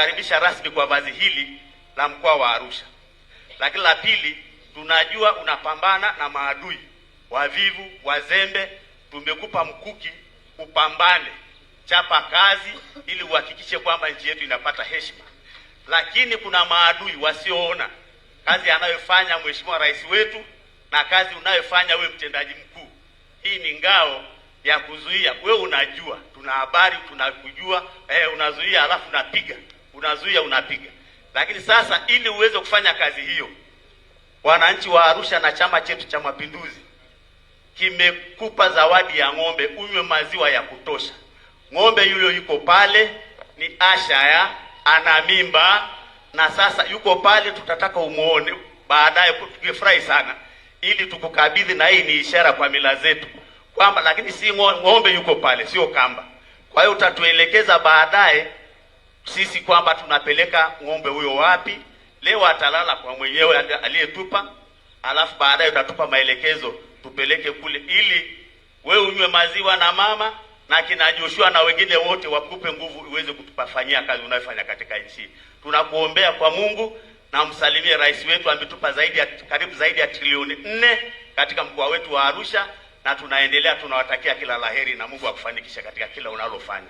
kukaribisha rasmi kwa vazi hili la mkoa wa Arusha. Lakini la pili, tunajua unapambana na maadui wavivu, wazembe. Tumekupa mkuki, upambane, chapa kazi ili uhakikishe kwamba nchi yetu inapata heshima. Lakini kuna maadui wasioona kazi anayofanya Mheshimiwa Rais wetu na kazi unayofanya wewe mtendaji mkuu. Hii ni ngao ya kuzuia. Wewe unajua, tuna habari, tunakujua, unazuia alafu unapiga, unazuia unapiga. Lakini sasa ili uweze kufanya kazi hiyo, wananchi wa Arusha na chama chetu cha Mapinduzi kimekupa zawadi ya ng'ombe, unywe maziwa ya kutosha. Ng'ombe yule yuko pale ni Asha, ana mimba na sasa yuko pale, tutataka umuone baadaye, tukifurahi sana ili tukukabidhi, na hii ni ishara kwa mila zetu kwamba, lakini si ng'ombe yuko pale, sio kamba. Kwa hiyo utatuelekeza baadaye sisi kwamba tunapeleka ng'ombe huyo wapi. Leo atalala kwa mwenyewe aliyetupa, alafu baadaye utatupa maelekezo tupeleke kule, ili wewe unywe maziwa na mama na kina Joshua na wengine wote wakupe nguvu uweze kutupafanyia kazi unayofanya katika nchi. Tunakuombea kwa Mungu na msalimie rais wetu, ametupa karibu zaidi ya trilioni 4 katika mkoa wetu wa Arusha, na tunaendelea, tunawatakia kila laheri na Mungu akufanikisha katika kila unalofanya.